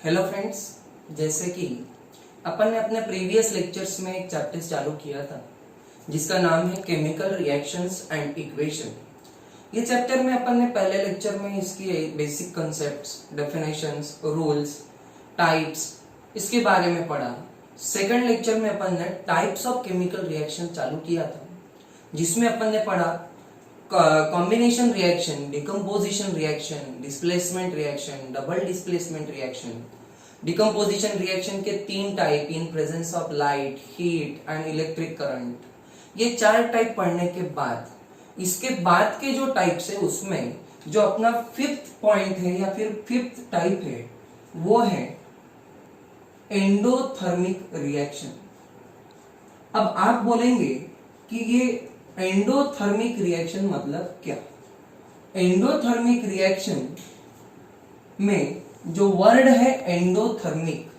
Hello friends, जैसे कि अपन ने अपने प्रीवियस लेक्चर्स में एक चैप्टर चालू किया था जिसका नाम है केमिकल रिएक्शंस एंड इक्वेशन। ये चैप्टर में अपन ने पहले लेक्चर में इसकी basic concepts, definitions, rules, types इसके बारे में पढ़ा। सेकंड लेक्चर में अपन ने टाइप्स ऑफ केमिकल रिएक्शन चालू किया था जिसमें अपन ने पढ़ा combination reaction, decomposition reaction, displacement reaction, double displacement reaction. Decomposition reaction के 3 type in presence of light, heat and electric current. ये 4 टाइप पढ़ने के बाद इसके बाद के जो टाइप्स है उसमें जो अपना 5th पॉइंट है या फिर 5th टाइप है वो है एंडोथर्मिक रिएक्शन। अब आप बोलेंगे कि ये एंडोथर्मिक रिएक्शन मतलब क्या? एंडोथर्मिक रिएक्शन में जो वर्ड है endothermic,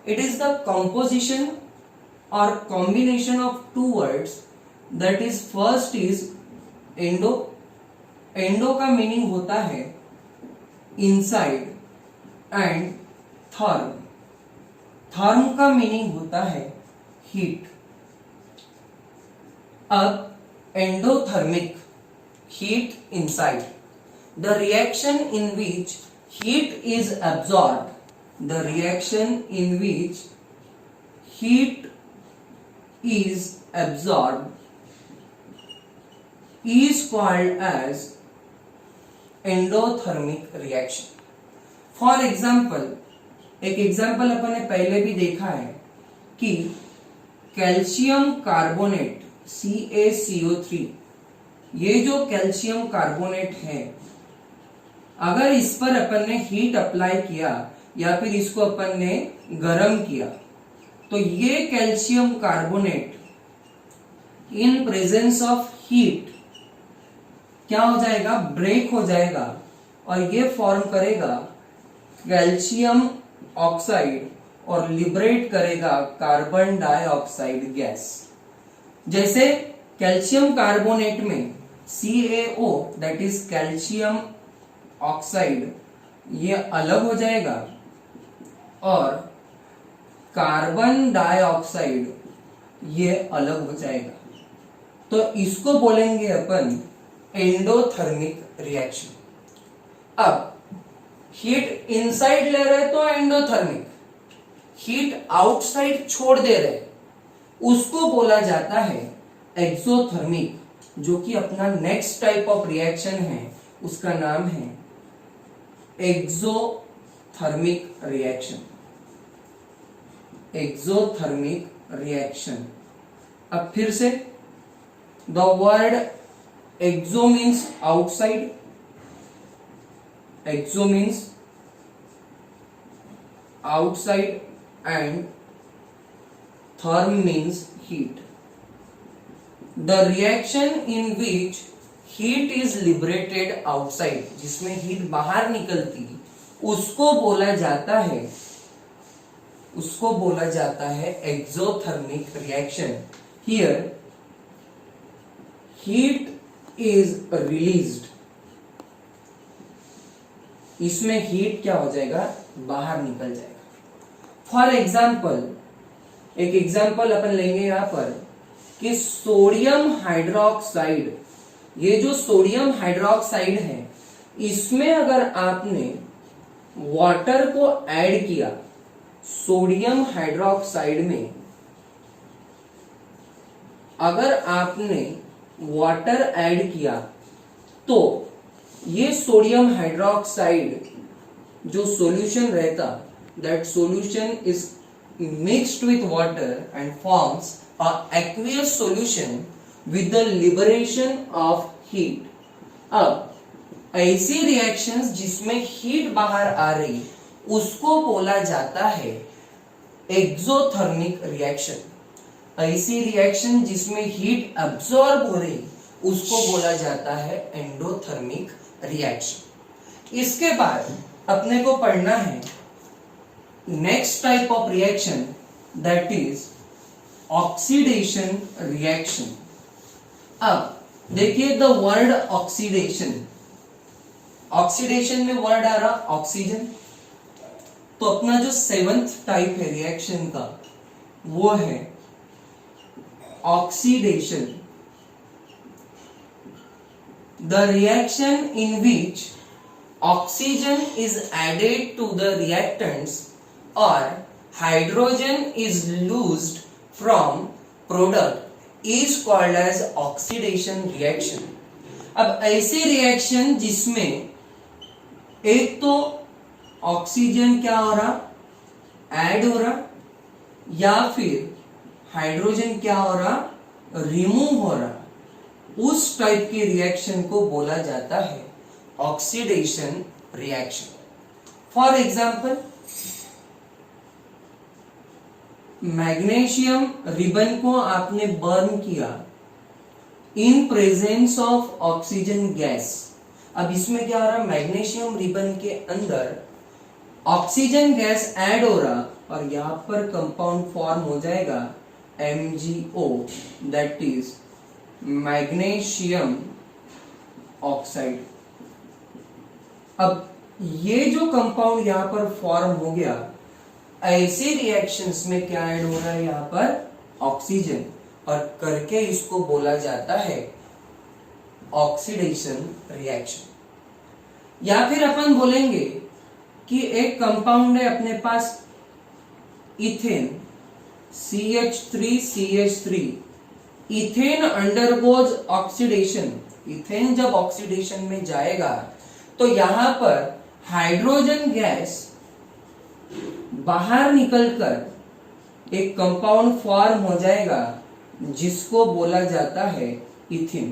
it is the composition और combination of 2 words that is first is endo. Endo का मीनिंग होता है इनसाइड एंड थर्म। थर्म का मीनिंग होता है हीट। अब endothermic, heat inside, the reaction in which heat is absorbed, the reaction in which heat is absorbed is called as endothermic reaction. For example, एक example अपन ने पहले भी देखा है कि कैल्शियम कार्बोनेट CaCO3, ये जो कैल्शियम कार्बोनेट है, अगर इस पर अपन ने हीट अप्लाई किया या फिर इसको अपन ने गर्म किया तो ये calcium carbonate in presence of heat क्या हो जाएगा? ब्रेक हो जाएगा और ये फॉर्म करेगा कैल्शियम ऑक्साइड और लिबरेट करेगा कार्बन डाइऑक्साइड गैस। जैसे कैल्शियम कार्बोनेट में CaO that is calcium oxide ये अलग हो जाएगा और कार्बन डाइऑक्साइड ये अलग हो जाएगा, तो इसको बोलेंगे अपन एंडोथर्मिक रिएक्शन। अब हीट इनसाइड ले रहे तो एंडोथर्मिक, हीट आउटसाइड छोड़ दे रहे उसको बोला जाता है एक्सोथर्मिक, जो कि अपना नेक्स्ट टाइप ऑफ रिएक्शन है उसका नाम है एक्सोथर्मिक रिएक्शन। Exothermic reaction. अब फिर से the word exo means outside, exo means outside and therm means heat. The reaction in which heat is liberated outside, जिसमें हीट बाहर निकलती उसको बोला जाता है exothermic reaction. Here heat is released, इसमें हीट क्या हो जाएगा? बाहर निकल जाएगा। फॉर एग्जाम्पल, एक एग्जाम्पल अपन लेंगे यहां पर कि सोडियम हाइड्रोक्साइड, ये जो सोडियम हाइड्रोक्साइड है इसमें अगर आपने वाटर को ऐड किया, सोडियम हाइड्रोक्साइड में अगर आपने वाटर ऐड किया तो ये सोडियम हाइड्रोक्साइड जो सॉल्यूशन रहता, that solution is mixed with water and forms a aqueous solution with the liberation of heat. अब ऐसी रिएक्शंस जिसमें हीट बाहर आ रही उसको बोला जाता है एक्सोथर्मिक रिएक्शन। ऐसी रिएक्शन जिसमें हीट अब्सॉर्ब हो रही उसको बोला जाता है एंडोथर्मिक रिएक्शन। इसके बाद अपने को पढ़ना है next type of reaction that is oxidation reaction. अब देखिए द वर्ड ऑक्सीडेशन, ऑक्सीडेशन में वर्ड आ रहा ऑक्सीजन, तो अपना जो 7th टाइप है रिएक्शन का वो है oxidation. The reaction in which oxygen is added to the reactants or hydrogen is loosed from product is called as oxidation reaction। अब ऐसे रिएक्शन जिसमें एक तो ऑक्सीजन क्या हो रहा, ऐड हो रहा, या फिर हाइड्रोजन क्या हो रहा, रिमूव हो रहा, उस टाइप के रिएक्शन को बोला जाता है oxidation reaction. For example magnesium ribbon को आपने बर्न किया in presence of oxygen gas. अब इसमें क्या हो रहा, मैग्नीशियम रिबन के अंदर ऑक्सीजन गैस ऐड हो रहा और यहां पर कंपाउंड फॉर्म हो जाएगा MgO, that is magnesium oxide. अब ये जो कंपाउंड यहां पर फॉर्म हो गया, ऐसे रिएक्शंस में क्या ऐड हो रहा है, यहां पर ऑक्सीजन, और करके इसको बोला जाता है ऑक्सीडेशन रिएक्शन। या फिर अपन बोलेंगे कि एक कंपाउंड है अपने पास ethane CH3CH3। Ethane undergoes oxidation. Ethane जब ऑक्सीडेशन में जाएगा तो यहां पर हाइड्रोजन गैस बाहर निकलकर एक कंपाउंड फॉर्म हो जाएगा जिसको बोला जाता है इथीन।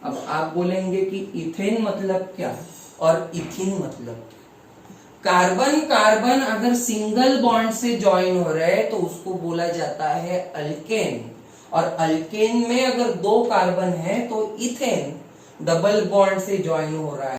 अब आप बोलेंगे कि इथेन मतलब क्या और इथीन मतलब क्या। कार्बन कार्बन अगर सिंगल बॉन्ड से ज्वाइन हो रहे हैं तो उसको बोला जाता है अल्केन, और अल्केन में अगर 2 कार्बन है तो इथेन डबल बॉन्ड से ज्वाइन हो रहा है।